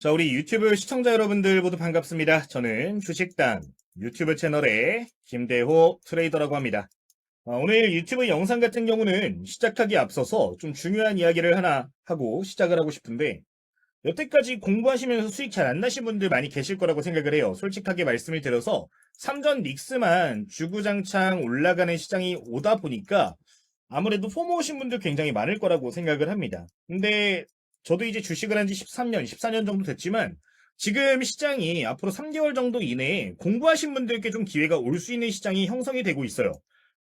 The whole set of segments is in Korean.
자, 우리 유튜브 시청자 여러분들 모두 반갑습니다. 저는 주식당 유튜브 채널의 김대호 트레이더라고 합니다. 오늘 유튜브 영상 같은 경우는 시작하기 앞서서 좀 중요한 이야기를 하나 하고 시작을 하고 싶은데, 여태까지 공부하시면서 수익 잘 안 나신 분들 많이 계실 거라고 생각을 해요. 솔직하게 말씀을 드려서 삼전 닉스만 주구장창 올라가는 시장이 오다 보니까 아무래도 포모 오신 분들 굉장히 많을 거라고 생각을 합니다. 근데 저도 이제 주식을 한 지 13년, 14년 정도 됐지만 지금 시장이 앞으로 3개월 정도 이내에 공부하신 분들께 좀 기회가 올 수 있는 시장이 형성이 되고 있어요.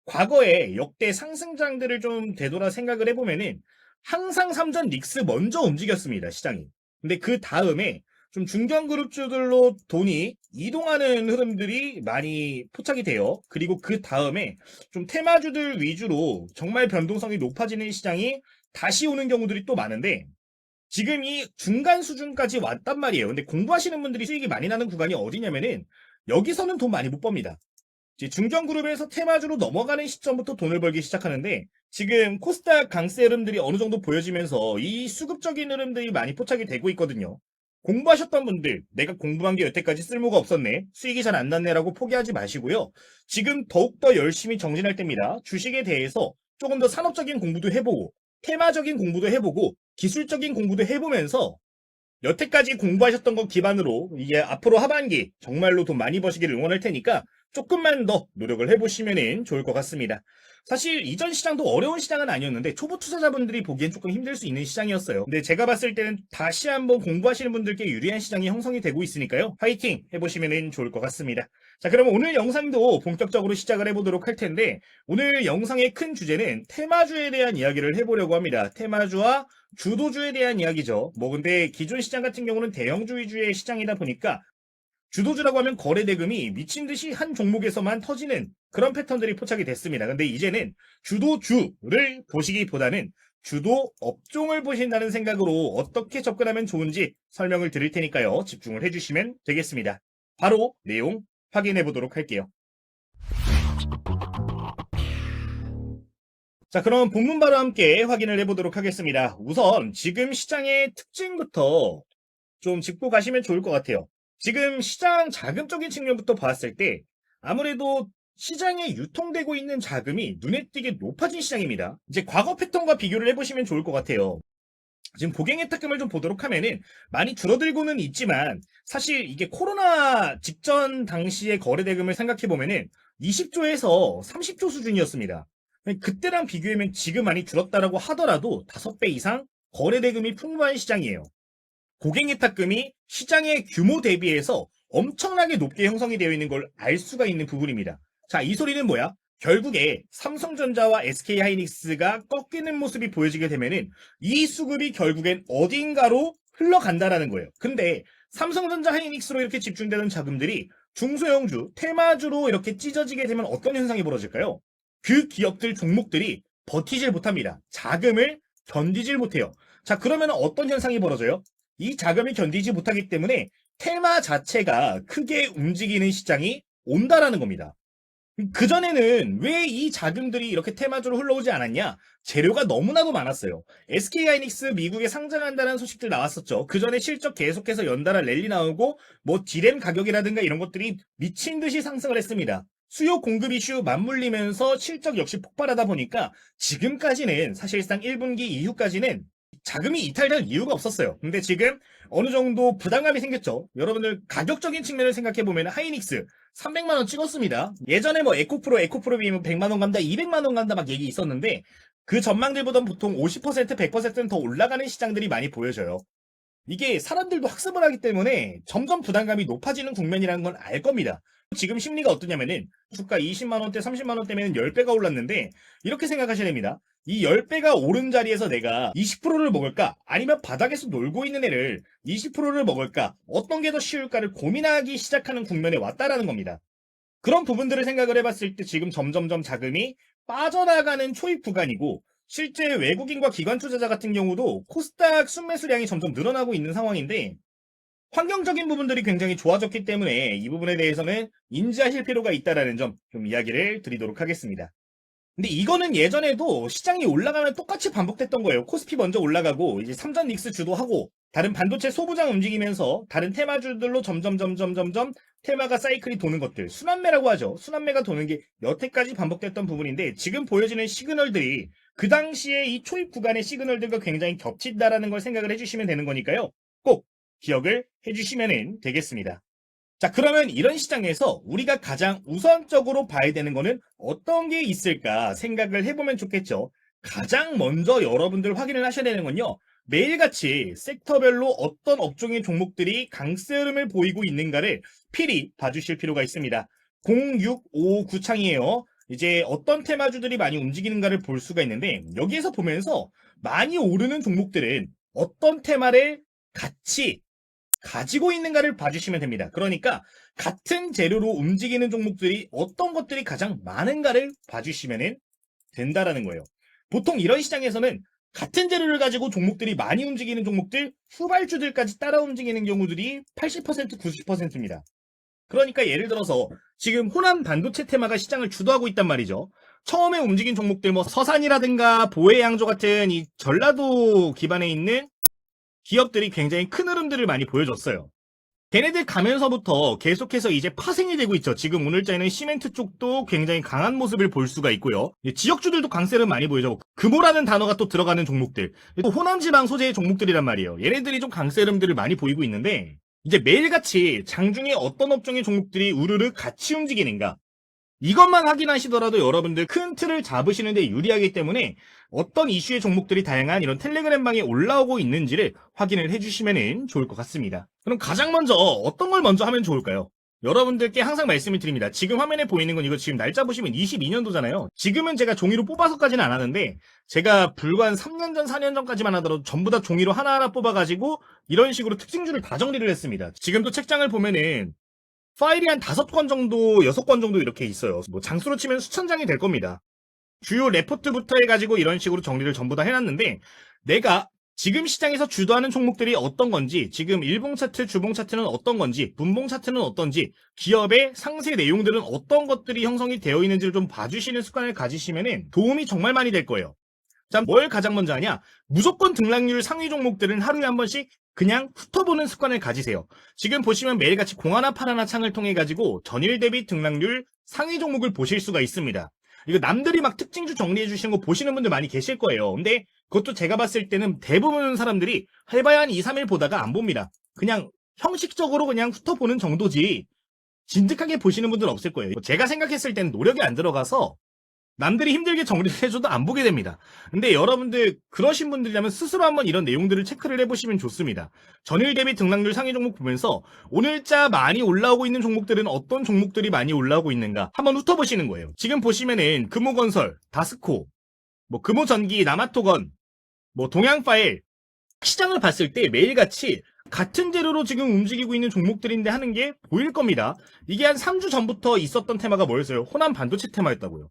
과거에 역대 상승장들을 좀 되돌아 생각을 해보면은 항상 삼전 닉스 먼저 움직였습니다, 시장이. 근데 그 다음에 좀 중견그룹주들로 돈이 이동하는 흐름들이 많이 포착이 돼요. 그리고 그 다음에 좀 테마주들 위주로 정말 변동성이 높아지는 시장이 다시 오는 경우들이 또 많은데, 지금 이 중간 수준까지 왔단 말이에요. 근데 공부하시는 분들이 수익이 많이 나는 구간이 어디냐면은 여기서는 돈 많이 못 법니다. 이제 중견그룹에서 테마주로 넘어가는 시점부터 돈을 벌기 시작하는데, 지금 코스닥 강세 흐름들이 어느 정도 보여지면서 이 수급적인 흐름들이 많이 포착이 되고 있거든요. 공부하셨던 분들, 내가 공부한 게 여태까지 쓸모가 없었네, 수익이 잘 안 났네라고 포기하지 마시고요. 지금 더욱더 열심히 정진할 때입니다. 주식에 대해서 조금 더 산업적인 공부도 해보고 테마적인 공부도 해보고 기술적인 공부도 해보면서 여태까지 공부하셨던 것 기반으로 이게 앞으로 하반기 정말로 돈 많이 버시기를 응원할 테니까 조금만 더 노력을 해보시면 좋을 것 같습니다. 사실 이전 시장도 어려운 시장은 아니었는데 초보 투자자분들이 보기엔 조금 힘들 수 있는 시장이었어요. 근데 제가 봤을 때는 다시 한번 공부하시는 분들께 유리한 시장이 형성이 되고 있으니까요. 화이팅 해보시면 좋을 것 같습니다. 자, 그러면 오늘 영상도 본격적으로 시작을 해보도록 할 텐데, 오늘 영상의 큰 주제는 테마주에 대한 이야기를 해보려고 합니다. 테마주와 주도주에 대한 이야기죠. 근데 기존 시장 같은 경우는 대형주 위주의 시장이다 보니까 주도주라고 하면 거래 대금이 미친 듯이 한 종목에서만 터지는 그런 패턴들이 포착이 됐습니다. 근데 이제는 주도주를 보시기보다는 주도 업종을 보신다는 생각으로 어떻게 접근하면 좋은지 설명을 드릴 테니까요. 집중을 해주시면 되겠습니다. 바로 내용 확인해 보도록 할게요. 자, 그럼 본문바로 함께 확인을 해보도록 하겠습니다. 우선 지금 시장의 특징부터 좀 짚고 가시면 좋을 것 같아요. 지금 시장 자금적인 측면부터 봤을 때 아무래도 시장에 유통되고 있는 자금이 눈에 띄게 높아진 시장입니다. 이제 과거 패턴과 비교를 해보시면 좋을 것 같아요. 지금 고객의 탁금을 좀 보도록 하면은 많이 줄어들고는 있지만, 사실 이게 코로나 직전 당시의 거래 대금을 생각해 보면은 20조에서 30조 수준이었습니다. 그때랑 비교하면 지금 많이 줄었다라고 하더라도 5배 이상 거래 대금이 풍부한 시장이에요. 고객의 탁금이 시장의 규모 대비해서 엄청나게 높게 형성이 되어 있는 걸 알 수가 있는 부분입니다. 자, 이 소리는 뭐야? 결국에 삼성전자와 SK하이닉스가 꺾이는 모습이 보여지게 되면은 이 수급이 결국엔 어딘가로 흘러간다라는 거예요. 근데 삼성전자 하이닉스로 이렇게 집중되는 자금들이 중소형주, 테마주로 이렇게 찢어지게 되면 어떤 현상이 벌어질까요? 그 기업들 종목들이 버티질 못합니다. 자금을 견디질 못해요. 자, 그러면 어떤 현상이 벌어져요? 이 자금이 견디지 못하기 때문에 테마 자체가 크게 움직이는 시장이 온다라는 겁니다. 그전에는 왜 이 자금들이 이렇게 테마주로 흘러오지 않았냐? 재료가 너무나도 많았어요. SK하이닉스 미국에 상장한다는 소식들 나왔었죠. 그전에 실적 계속해서 연달아 랠리 나오고 디램 가격이라든가 이런 것들이 미친 듯이 상승을 했습니다. 수요 공급 이슈 맞물리면서 실적 역시 폭발하다 보니까 지금까지는 사실상 1분기 이후까지는 자금이 이탈될 이유가 없었어요. 근데 지금 어느 정도 부담감이 생겼죠. 여러분들 가격적인 측면을 생각해 보면 하이닉스 300만 원 찍었습니다. 예전에 에코프로 비면 100만 원 간다, 200만 원 간다 막 얘기 있었는데, 그 전망들보다는 보통 50%, 100%는 더 올라가는 시장들이 많이 보여져요. 이게 사람들도 학습을 하기 때문에 점점 부담감이 높아지는 국면이라는 건 알 겁니다. 지금 심리가 어떠냐면은 주가 20만 원대, 30만 원대면 10배가 올랐는데, 이렇게 생각하셔야 됩니다. 이 10배가 오른 자리에서 내가 20%를 먹을까? 아니면 바닥에서 놀고 있는 애를 20%를 먹을까? 어떤 게 더 쉬울까를 고민하기 시작하는 국면에 왔다라는 겁니다. 그런 부분들을 생각을 해봤을 때 지금 점점점 자금이 빠져나가는 초입 구간이고, 실제 외국인과 기관 투자자 같은 경우도 코스닥 순매수량이 점점 늘어나고 있는 상황인데, 환경적인 부분들이 굉장히 좋아졌기 때문에 이 부분에 대해서는 인지하실 필요가 있다는 점 좀 이야기를 드리도록 하겠습니다. 근데 이거는 예전에도 시장이 올라가면 똑같이 반복됐던 거예요. 코스피 먼저 올라가고 이제 삼전 닉스 주도하고 다른 반도체 소부장 움직이면서 다른 테마주들로 점점 테마가 사이클이 도는 것들, 순환매라고 하죠. 순환매가 도는 게 여태까지 반복됐던 부분인데 지금 보여지는 시그널들이 그 당시에 이 초입 구간의 시그널들과 굉장히 겹친다라는 걸 생각을 해주시면 되는 거니까요. 꼭 기억을 해주시면 되겠습니다. 자, 그러면 이런 시장에서 우리가 가장 우선적으로 봐야 되는 거는 어떤 게 있을까 생각을 해보면 좋겠죠. 가장 먼저 여러분들 확인을 하셔야 되는 건요. 매일같이 섹터별로 어떤 업종의 종목들이 강세 흐름을 보이고 있는가를 필히 봐주실 필요가 있습니다. 0659 창이에요. 이제 어떤 테마주들이 많이 움직이는가를 볼 수가 있는데 여기에서 보면서 많이 오르는 종목들은 어떤 테마를 같이 가지고 있는가를 봐주시면 됩니다. 그러니까 같은 재료로 움직이는 종목들이 어떤 것들이 가장 많은가를 봐주시면 된다라는 거예요. 보통 이런 시장에서는 같은 재료를 가지고 종목들이 많이 움직이는 종목들, 후발주들까지 따라 움직이는 경우들이 80%, 90%입니다. 그러니까 예를 들어서 지금 호남 반도체 테마가 시장을 주도하고 있단 말이죠. 처음에 움직인 종목들 뭐 서산이라든가 보혜양조 같은 이 전라도 기반에 있는 기업들이 굉장히 큰 흐름들을 많이 보여줬어요. 걔네들 가면서부터 계속해서 이제 파생이 되고 있죠. 지금 오늘자에는 시멘트 쪽도 굉장히 강한 모습을 볼 수가 있고요. 지역주들도 강세를 많이 보여줘. 금호라는 단어가 또 들어가는 종목들. 또 호남지방 소재의 종목들이란 말이에요. 얘네들이 좀 강세 흐름들을 많이 보이고 있는데 이제 매일같이 장중에 어떤 업종의 종목들이 우르르 같이 움직이는가. 이것만 확인하시더라도 여러분들 큰 틀을 잡으시는데 유리하기 때문에 어떤 이슈의 종목들이 다양한 이런 텔레그램방에 올라오고 있는지를 확인을 해주시면 좋을 것 같습니다. 그럼 가장 먼저 어떤 걸 먼저 하면 좋을까요? 여러분들께 항상 말씀을 드립니다. 지금 화면에 보이는 건 이거 지금 날짜 보시면 22년도잖아요. 지금은 제가 종이로 뽑아서까지는 안 하는데 제가 불과 한 3년 전, 4년 전까지만 하더라도 전부 다 종이로 하나하나 뽑아가지고 이런 식으로 특징주를 다 정리를 했습니다. 지금도 책장을 보면은 파일이 한 5권 정도, 6권 정도 이렇게 있어요. 뭐 장수로 치면 수천 장이 될 겁니다. 주요 레포트부터 해가지고 이런 식으로 정리를 전부 다 해놨는데 내가 지금 시장에서 주도하는 종목들이 어떤 건지, 지금 일봉 차트, 주봉 차트는 어떤 건지, 분봉 차트는 어떤지, 기업의 상세 내용들은 어떤 것들이 형성이 되어 있는지를 좀 봐주시는 습관을 가지시면 도움이 정말 많이 될 거예요. 자, 뭘 가장 먼저 하냐? 무조건 등락률 상위 종목들은 하루에 한 번씩 그냥 훑어보는 습관을 가지세요. 지금 보시면 매일같이 공하나 파라나 창을 통해 가지고 전일 대비 등락률 상위 종목을 보실 수가 있습니다. 이거 남들이 막 특징주 정리해 주시는 거 보시는 분들 많이 계실 거예요. 근데 그것도 제가 봤을 때는 대부분 사람들이 해봐야 한 2, 3일 보다가 안 봅니다. 그냥 형식적으로 그냥 훑어보는 정도지 진득하게 보시는 분들은 없을 거예요. 제가 생각했을 때는 노력이 안 들어가서 남들이 힘들게 정리를 해줘도 안 보게 됩니다. 근데 여러분들 그러신 분들이라면 스스로 한번 이런 내용들을 체크를 해보시면 좋습니다. 전일 대비 등락률 상위 종목 보면서 오늘자 많이 올라오고 있는 종목들은 어떤 종목들이 많이 올라오고 있는가 한번 훑어보시는 거예요. 지금 보시면은 금호건설, 다스코, 뭐 금호전기, 남아토건, 뭐 동양파일 시장을 봤을 때 매일같이 같은 재료로 지금 움직이고 있는 종목들인데 하는 게 보일 겁니다. 이게 한 3주 전부터 있었던 테마가 뭐였어요? 호남 반도체 테마였다고요.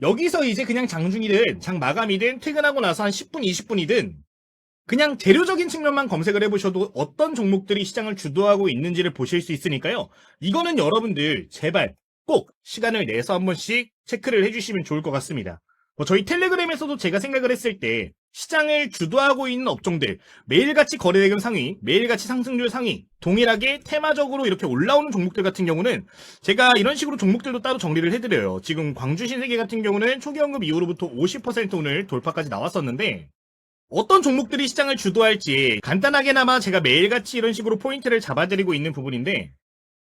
여기서 이제 그냥 장중이든 장 마감이든 퇴근하고 나서 한 10분, 20분이든 그냥 재료적인 측면만 검색을 해보셔도 어떤 종목들이 시장을 주도하고 있는지를 보실 수 있으니까요. 이거는 여러분들 제발 꼭 시간을 내서 한 번씩 체크를 해주시면 좋을 것 같습니다. 저희 텔레그램에서도 제가 생각을 했을 때 시장을 주도하고 있는 업종들, 매일같이 거래대금 상위, 매일같이 상승률 상위, 동일하게 테마적으로 이렇게 올라오는 종목들 같은 경우는 제가 이런 식으로 종목들도 따로 정리를 해드려요. 지금 광주 신세계 같은 경우는 초기 언급 이후로부터 50% 오늘 돌파까지 나왔었는데 어떤 종목들이 시장을 주도할지 간단하게나마 제가 매일같이 이런 식으로 포인트를 잡아드리고 있는 부분인데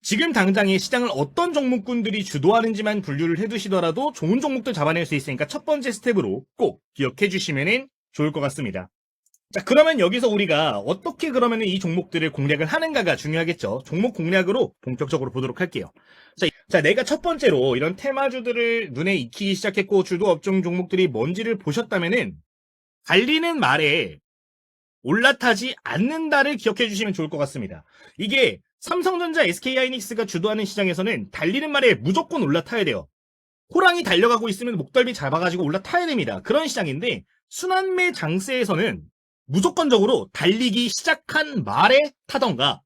지금 당장에 시장을 어떤 종목군들이 주도하는지만 분류를 해두시더라도 좋은 종목들 잡아낼 수 있으니까 첫 번째 스텝으로 꼭 기억해 주시면 좋을 것 같습니다. 자, 그러면 여기서 우리가 어떻게 그러면 이 종목들을 공략을 하는가가 중요하겠죠. 종목 공략으로 본격적으로 보도록 할게요. 자, 내가 첫 번째로 이런 테마주들을 눈에 익히기 시작했고 주도 업종 종목들이 뭔지를 보셨다면은 달리는 말에 올라타지 않는다를 기억해 주시면 좋을 것 같습니다. 이게 삼성전자, SK하이닉스가 주도하는 시장에서는 달리는 말에 무조건 올라타야 돼요. 호랑이 달려가고 있으면 목덜미 잡아가지고 올라타야 됩니다. 그런 시장인데 순환매 장세에서는 무조건적으로 달리기 시작한 말에 타던가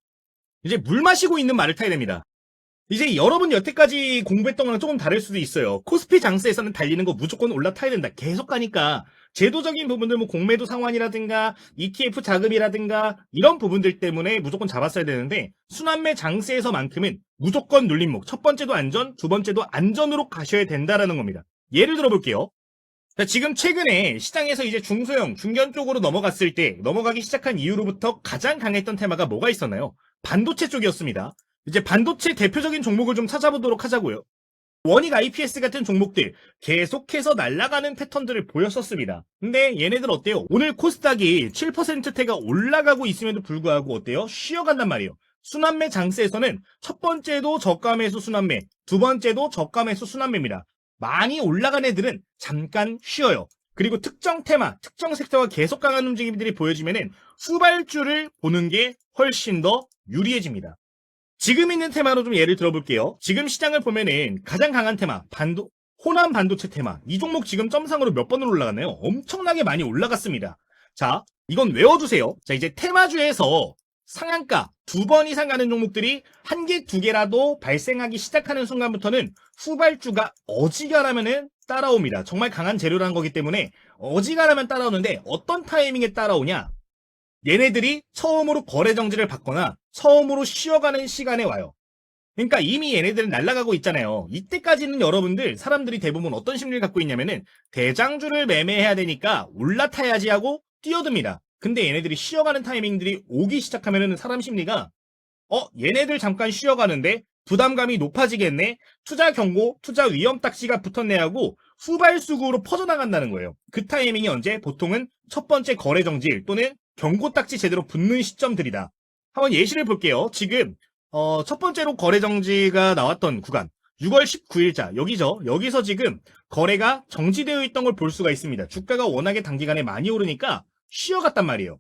이제 물 마시고 있는 말을 타야 됩니다. 이제 여러분 여태까지 공부했던 거랑 조금 다를 수도 있어요. 코스피 장세에서는 달리는 거 무조건 올라타야 된다. 계속 가니까 제도적인 부분들 뭐 공매도 상환이라든가 ETF 자금이라든가 이런 부분들 때문에 무조건 잡았어야 되는데 순환매 장세에서만큼은 무조건 눌림목. 첫 번째도 안전, 두 번째도 안전으로 가셔야 된다라는 겁니다. 예를 들어 볼게요. 자, 지금 최근에 시장에서 이제 중소형, 중견 쪽으로 넘어가기 시작한 이후로부터 가장 강했던 테마가 뭐가 있었나요? 반도체 쪽이었습니다. 이제 반도체 대표적인 종목을 좀 찾아보도록 하자고요. 원익 IPS 같은 종목들 계속해서 날아가는 패턴들을 보였었습니다. 근데 얘네들 어때요? 오늘 코스닥이 7%대가 올라가고 있음에도 불구하고 어때요? 쉬어간단 말이에요. 순환매 장세에서는 첫 번째도 저가 매수 순환매, 두 번째도 저가 매수 순환매입니다. 많이 올라간 애들은 잠깐 쉬어요. 그리고 특정 테마, 특정 섹터가 계속 강한 움직임들이 보여지면은 후발주를 보는 게 훨씬 더 유리해집니다. 지금 있는 테마로 좀 예를 들어볼게요. 지금 시장을 보면은 가장 강한 테마, 호남 반도체 테마. 이 종목 지금 점상으로 몇 번으로 올라갔나요? 엄청나게 많이 올라갔습니다. 자, 이건 외워두세요. 자, 이제 테마주에서 상한가 두 번 이상 가는 종목들이 한 개, 두 개라도 발생하기 시작하는 순간부터는 후발주가 어지간하면은 따라옵니다. 정말 강한 재료라는 거기 때문에 어지간하면 따라오는데 어떤 타이밍에 따라오냐? 얘네들이 처음으로 거래 정지를 받거나 처음으로 쉬어가는 시간에 와요. 그러니까 이미 얘네들은 날아가고 있잖아요. 이때까지는 여러분들 사람들이 대부분 어떤 심리를 갖고 있냐면은 대장주를 매매해야 되니까 올라타야지 하고 뛰어듭니다. 근데 얘네들이 쉬어가는 타이밍들이 오기 시작하면은 사람 심리가 얘네들 잠깐 쉬어가는데 부담감이 높아지겠네. 투자 경고, 투자 위험 딱지가 붙었네 하고 후발수구로 퍼져나간다는 거예요. 그 타이밍이 언제? 보통은 첫 번째 거래 정지일 또는 경고 딱지 제대로 붙는 시점들이다. 한번 예시를 볼게요. 지금 첫 번째로 거래 정지가 나왔던 구간 6월 19일자 여기죠. 여기서 지금 거래가 정지되어 있던 걸 볼 수가 있습니다. 주가가 워낙에 단기간에 많이 오르니까 쉬어갔단 말이에요.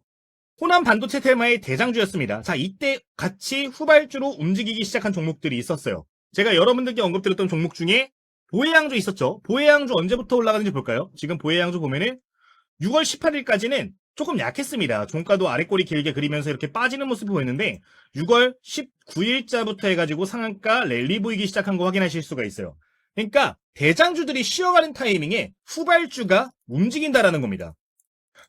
호남 반도체 테마의 대장주였습니다. 자, 이때 같이 후발주로 움직이기 시작한 종목들이 있었어요. 제가 여러분들께 언급드렸던 종목 중에 보혜양주 있었죠. 보혜양주 언제부터 올라가는지 볼까요? 지금 보혜양주 보면은 6월 18일까지는 조금 약했습니다. 종가도 아래꼬리 길게 그리면서 이렇게 빠지는 모습을 보였는데 6월 19일자부터 해가지고 상한가 랠리 보이기 시작한 거 확인하실 수가 있어요. 그러니까 대장주들이 쉬어가는 타이밍에 후발주가 움직인다라는 겁니다.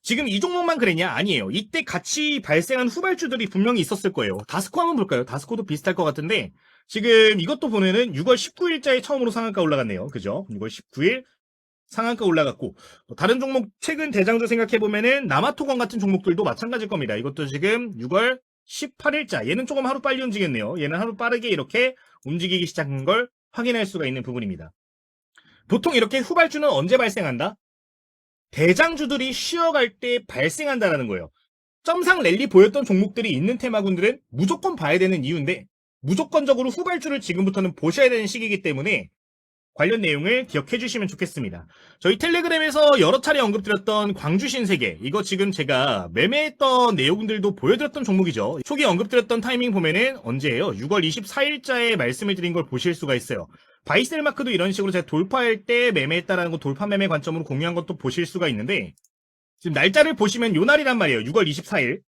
지금 이 종목만 그랬냐? 아니에요. 이때 같이 발생한 후발주들이 분명히 있었을 거예요. 다스코 한번 볼까요? 다스코도 비슷할 것 같은데 지금 이것도 보면은 6월 19일자에 처음으로 상한가 올라갔네요. 그죠? 6월 19일 상한가 올라갔고 다른 종목 최근 대장주 생각해보면은 남아토건 같은 종목들도 마찬가지일 겁니다. 이것도 지금 6월 18일자 얘는 조금 하루 빨리 움직였네요. 얘는 하루 빠르게 이렇게 움직이기 시작한 걸 확인할 수가 있는 부분입니다. 보통 이렇게 후발주는 언제 발생한다? 대장주들이 쉬어갈 때 발생한다는 거예요. 점상 랠리 보였던 종목들이 있는 테마군들은 무조건 봐야 되는 이유인데 무조건적으로 후발주를 지금부터는 보셔야 되는 시기이기 때문에 관련 내용을 기억해 주시면 좋겠습니다. 저희 텔레그램에서 여러 차례 언급드렸던 광주 신세계 이거 지금 제가 매매했던 내용들도 보여드렸던 종목이죠. 초기 언급드렸던 타이밍 보면은 언제예요? 6월 24일자에 말씀을 드린 걸 보실 수가 있어요. 바이셀 마크도 이런 식으로 제가 돌파할 때 매매했다라는 거 돌파 매매 관점으로 공유한 것도 보실 수가 있는데 지금 날짜를 보시면 요 날이란 말이에요. 6월 24일.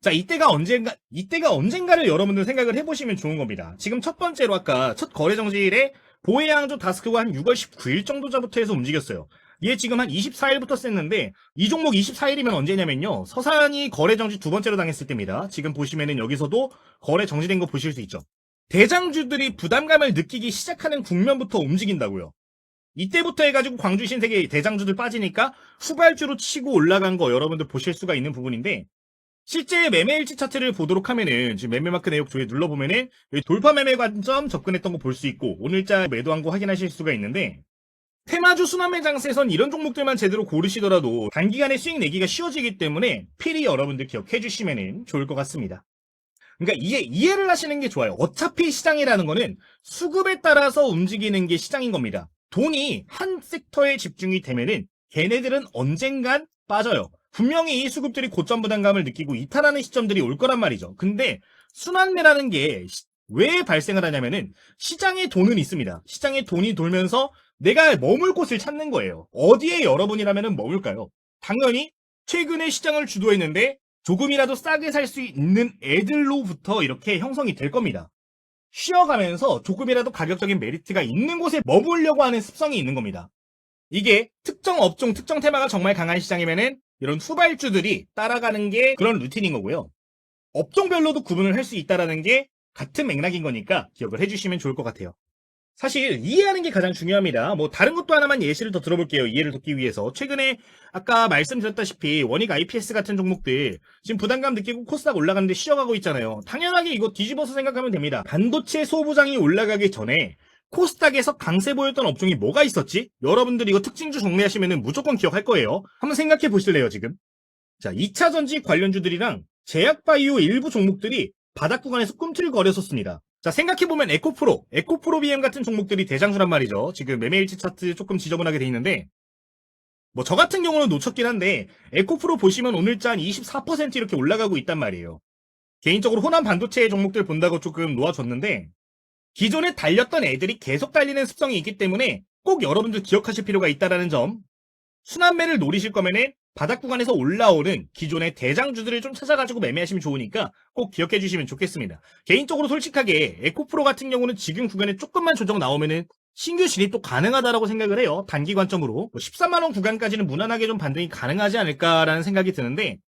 자, 이때가 언젠가를 여러분들 생각을 해보시면 좋은 겁니다. 지금 첫 번째로 아까 첫 거래 정지일에 보혜양조 다스크가 한 6월 19일 정도 전부터 해서 움직였어요. 얘 지금 한 24일부터 셌는데 이 종목 24일이면 언제냐면요. 서산이 거래 정지 두 번째로 당했을 때입니다. 지금 보시면은 여기서도 거래 정지된 거 보실 수 있죠. 대장주들이 부담감을 느끼기 시작하는 국면부터 움직인다고요. 이때부터 해가지고 광주 신세계 대장주들 빠지니까 후발주로 치고 올라간 거 여러분들 보실 수가 있는 부분인데 실제 매매 일치 차트를 보도록 하면은 지금 매매마크 내역 조에 눌러보면은 여기 돌파 매매 관점 접근했던 거 볼 수 있고 오늘자 매도한 거 확인하실 수가 있는데 테마주 순환매 장세에선 이런 종목들만 제대로 고르시더라도 단기간에 수익 내기가 쉬워지기 때문에 필히 여러분들 기억해 주시면 좋을 것 같습니다. 그러니까 이해를 하시는 게 좋아요. 어차피 시장이라는 거는 수급에 따라서 움직이는 게 시장인 겁니다. 돈이 한 섹터에 집중이 되면은 걔네들은 언젠간 빠져요. 분명히 이 수급들이 고점 부담감을 느끼고 이탈하는 시점들이 올 거란 말이죠. 근데 순환매라는 게 왜 발생을 하냐면은 시장에 돈은 있습니다. 시장에 돈이 돌면서 내가 머물 곳을 찾는 거예요. 어디에 여러분이라면은 머물까요? 당연히 최근에 시장을 주도했는데 조금이라도 싸게 살 수 있는 애들로부터 이렇게 형성이 될 겁니다. 쉬어가면서 조금이라도 가격적인 메리트가 있는 곳에 머물려고 하는 습성이 있는 겁니다. 이게 특정 업종, 특정 테마가 정말 강한 시장이면은 이런 후발주들이 따라가는 게 그런 루틴인 거고요. 업종별로도 구분을 할 수 있다라는 게 같은 맥락인 거니까 기억을 해주시면 좋을 것 같아요. 사실 이해하는 게 가장 중요합니다. 뭐 다른 것도 하나만 예시를 더 들어볼게요. 이해를 돕기 위해서. 최근에 아까 말씀드렸다시피 원익 IPS 같은 종목들 지금 부담감 느끼고 코스닥 올라가는데 쉬어가고 있잖아요. 당연하게 이거 뒤집어서 생각하면 됩니다. 반도체 소부장이 올라가기 전에 코스닥에서 강세 보였던 업종이 뭐가 있었지? 여러분들 이거 특징주 정리하시면 무조건 기억할 거예요. 한번 생각해 보실래요, 지금? 자, 2차 전지 관련주들이랑 제약바이오 일부 종목들이 바닥 구간에서 꿈틀거렸었습니다. 자, 생각해보면 에코프로 BM 같은 종목들이 대장수란 말이죠. 지금 매매일치 차트 조금 지저분하게 돼 있는데, 뭐 저 같은 경우는 놓쳤긴 한데, 에코프로 보시면 오늘자 한 24% 이렇게 올라가고 있단 말이에요. 개인적으로 호남 반도체 종목들 본다고 조금 놓아줬는데, 기존에 달렸던 애들이 계속 달리는 습성이 있기 때문에 꼭 여러분들 기억하실 필요가 있다는 점, 순환매를 노리실 거면은 바닥 구간에서 올라오는 기존의 대장주들을 좀 찾아가지고 매매하시면 좋으니까 꼭 기억해 주시면 좋겠습니다. 개인적으로 솔직하게 에코프로 같은 경우는 지금 구간에 조금만 조정 나오면은 신규 진입도 가능하다라고 생각을 해요. 단기 관점으로. 13만원 구간까지는 무난하게 좀 반등이 가능하지 않을까라는 생각이 드는데,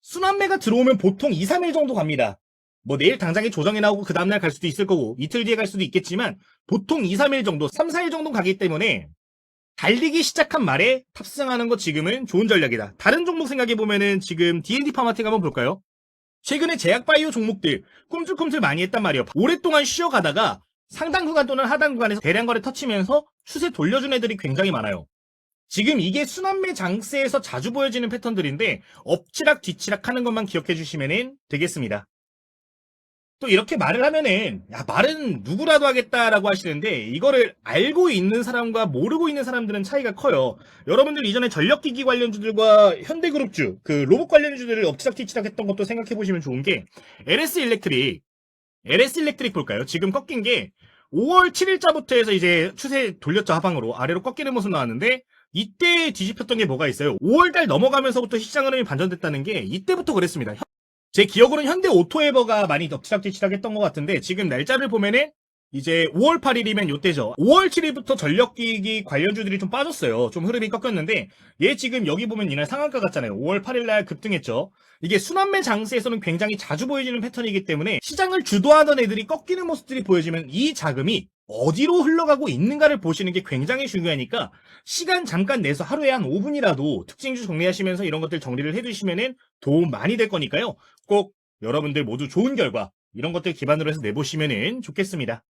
순환매가 들어오면 보통 2, 3일 정도 갑니다. 뭐 내일 당장에 조정이 나오고 그 다음날 갈 수도 있을 거고 이틀 뒤에 갈 수도 있겠지만 보통 2, 3일 정도, 3, 4일 정도 가기 때문에 달리기 시작한 말에 탑승하는 거 지금은 좋은 전략이다. 다른 종목 생각해보면은 지금 D&D 파마텍 한번 볼까요? 최근에 제약바이오 종목들 꿈틀꿈틀 많이 했단 말이에요. 오랫동안 쉬어가다가 상단 구간 또는 하단 구간에서 대량 거래 터치면서 추세 돌려준 애들이 굉장히 많아요. 지금 이게 순환매 장세에서 자주 보여지는 패턴들인데 엎치락 뒤치락 하는 것만 기억해 주시면 되겠습니다. 또 이렇게 말을 하면은 야 말은 누구라도 하겠다라고 하시는데 이거를 알고 있는 사람과 모르고 있는 사람들은 차이가 커요. 여러분들 이전에 전력기기 관련주들과 현대그룹주 그 로봇 관련주들을 엎치락뒤치락 했던 것도 생각해 보시면 좋은 게 LS 일렉트릭 볼까요? 지금 꺾인 게 5월 7일자부터 해서 이제 추세 돌렸죠. 하방으로 아래로 꺾이는 모습 나왔는데 이때 뒤집혔던 게 뭐가 있어요? 5월달 넘어가면서부터 시장 흐름이 반전됐다는 게 이때부터 그랬습니다. 제 기억으로는 현대 오토에버가 많이 엎치락뒤치락 했던 것 같은데 지금 날짜를 보면은 이제 5월 8일이면 요때죠. 5월 7일부터 전력기기 관련주들이 좀 빠졌어요. 좀 흐름이 꺾였는데 얘 지금 여기 보면 이날 상한가 같잖아요. 5월 8일날 급등했죠. 이게 순환매 장세에서는 굉장히 자주 보여지는 패턴이기 때문에 시장을 주도하던 애들이 꺾이는 모습들이 보여지면 이 자금이 어디로 흘러가고 있는가를 보시는 게 굉장히 중요하니까 시간 잠깐 내서 하루에 한 5분이라도 특징주 정리하시면서 이런 것들 정리를 해두시면 도움 많이 될 거니까요. 꼭 여러분들 모두 좋은 결과 이런 것들 기반으로 해서 내보시면 좋겠습니다.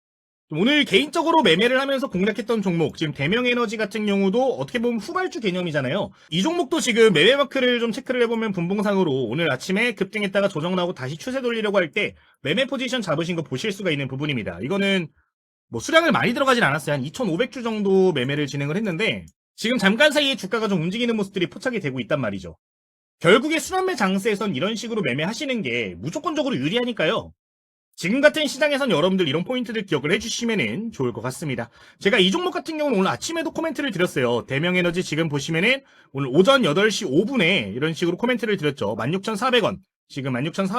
오늘 개인적으로 매매를 하면서 공략했던 종목 지금 대명에너지 같은 경우도 어떻게 보면 후발주 개념이잖아요. 이 종목도 지금 매매 마크를 좀 체크를 해보면 분봉상으로 오늘 아침에 급등했다가 조정 나오고 다시 추세 돌리려고 할 때 매매 포지션 잡으신 거 보실 수가 있는 부분입니다. 이거는 뭐 수량을 많이 들어가진 않았어요. 한 2,500주 정도 매매를 진행을 했는데 지금 잠깐 사이에 주가가 좀 움직이는 모습들이 포착이 되고 있단 말이죠. 결국에 순환매 장세에선 이런 식으로 매매하시는 게 무조건적으로 유리하니까요. 지금 같은 시장에선 여러분들 이런 포인트들 기억을 해주시면 좋을 것 같습니다. 제가 이 종목 같은 경우는 오늘 아침에도 코멘트를 드렸어요. 대명에너지 지금 보시면은 오늘 오전 8시 5분에 이런 식으로 코멘트를 드렸죠. 16,400원. 지금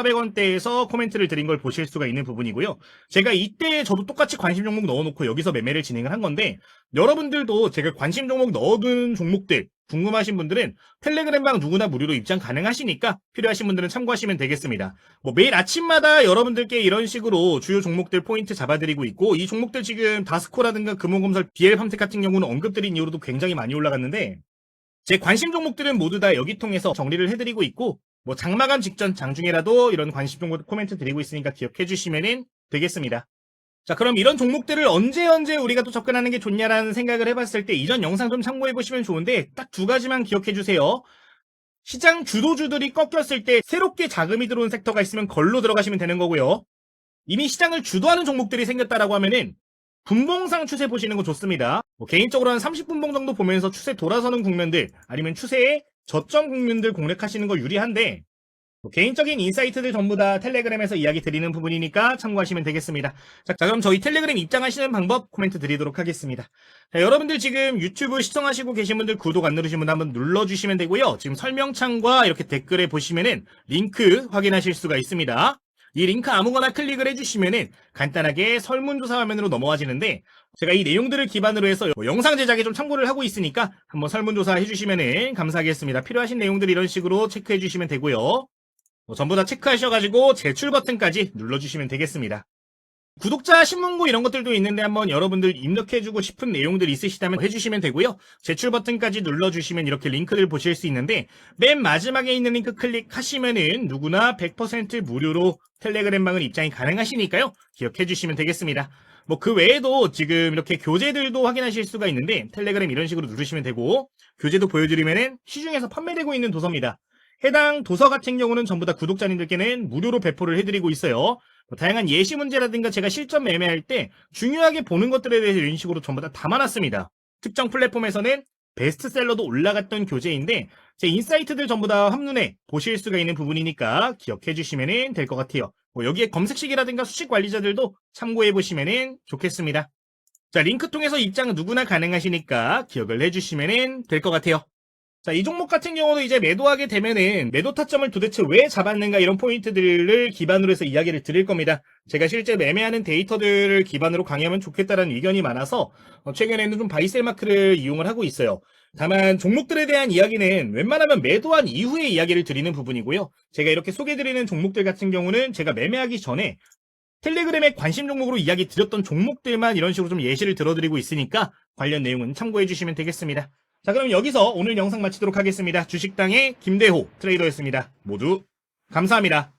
16,400원대에서 코멘트를 드린 걸 보실 수가 있는 부분이고요. 제가 이때 저도 똑같이 관심 종목 넣어놓고 여기서 매매를 진행을 한 건데 여러분들도 제가 관심 종목 넣어둔 종목들 궁금하신 분들은 텔레그램방 누구나 무료로 입장 가능하시니까 필요하신 분들은 참고하시면 되겠습니다. 뭐 매일 아침마다 여러분들께 이런 식으로 주요 종목들 포인트 잡아드리고 있고 이 종목들 지금 다스코라든가 금호금설 BL팜텍 같은 경우는 언급드린 이후로도 굉장히 많이 올라갔는데 제 관심 종목들은 모두 다 여기 통해서 정리를 해드리고 있고 뭐 장마감 직전 장중에라도 이런 관심 종목 코멘트 드리고 있으니까 기억해 주시면 되겠습니다. 자, 그럼 이런 종목들을 언제 우리가 또 접근하는 게 좋냐라는 생각을 해봤을 때 이전 영상 좀 참고해 보시면 좋은데 딱 두 가지만 기억해 주세요. 시장 주도주들이 꺾였을 때 새롭게 자금이 들어온 섹터가 있으면 걸로 들어가시면 되는 거고요. 이미 시장을 주도하는 종목들이 생겼다라고 하면은 분봉상 추세 보시는 거 좋습니다. 뭐 개인적으로 한 30분봉 정도 보면서 추세 돌아서는 국면들 아니면 추세의 저점 국면들 공략하시는 거 유리한데 뭐 개인적인 인사이트들 전부 다 텔레그램에서 이야기 드리는 부분이니까 참고하시면 되겠습니다. 자, 그럼 저희 텔레그램 입장하시는 방법 코멘트 드리도록 하겠습니다. 자, 여러분들 지금 유튜브 시청하시고 계신 분들 구독 안 누르신 분 한번 눌러주시면 되고요. 지금 설명창과 이렇게 댓글에 보시면은 링크 확인하실 수가 있습니다. 이 링크 아무거나 클릭을 해주시면은 간단하게 설문조사 화면으로 넘어가지는데 제가 이 내용들을 기반으로 해서 영상 제작에 좀 참고를 하고 있으니까 한번 설문조사 해주시면은 감사하겠습니다. 필요하신 내용들 이런 식으로 체크해주시면 되고요. 전부 다 체크하셔가지고 제출 버튼까지 눌러주시면 되겠습니다. 구독자 신문고 이런 것들도 있는데 한번 여러분들 입력해주고 싶은 내용들 있으시다면 해주시면 되고요. 제출 버튼까지 눌러주시면 이렇게 링크를 보실 수 있는데 맨 마지막에 있는 링크 클릭하시면은 누구나 100% 무료로 텔레그램방을 입장이 가능하시니까요. 기억해주시면 되겠습니다. 뭐 그 외에도 지금 이렇게 교재들도 확인하실 수가 있는데 텔레그램 이런 식으로 누르시면 되고 교재도 보여드리면은 시중에서 판매되고 있는 도서입니다. 해당 도서 같은 경우는 전부 다 구독자님들께는 무료로 배포를 해드리고 있어요. 다양한 예시 문제라든가 제가 실전 매매할 때 중요하게 보는 것들에 대해서 이런 식으로 전부 다 담아놨습니다. 특정 플랫폼에서는 베스트셀러도 올라갔던 교재인데 제 인사이트들 전부 다 한눈에 보실 수가 있는 부분이니까 기억해 주시면 될 것 같아요. 여기에 검색식이라든가 수식 관리자들도 참고해 보시면 좋겠습니다. 자, 링크 통해서 입장은 누구나 가능하시니까 기억을 해주시면 될 것 같아요. 자, 이 종목 같은 경우도 이제 매도하게 되면은 매도 타점을 도대체 왜 잡았는가 이런 포인트들을 기반으로 해서 이야기를 드릴 겁니다. 제가 실제 매매하는 데이터들을 기반으로 강의하면 좋겠다라는 의견이 많아서 최근에는 좀 바이셀 마크를 이용을 하고 있어요. 다만 종목들에 대한 이야기는 웬만하면 매도한 이후에 이야기를 드리는 부분이고요. 제가 이렇게 소개드리는 종목들 같은 경우는 제가 매매하기 전에 텔레그램에 관심 종목으로 이야기 드렸던 종목들만 이런 식으로 좀 예시를 들어드리고 있으니까 관련 내용은 참고해 주시면 되겠습니다. 자, 그럼 여기서 오늘 영상 마치도록 하겠습니다. 주식당의 김대호 트레이더였습니다. 모두 감사합니다.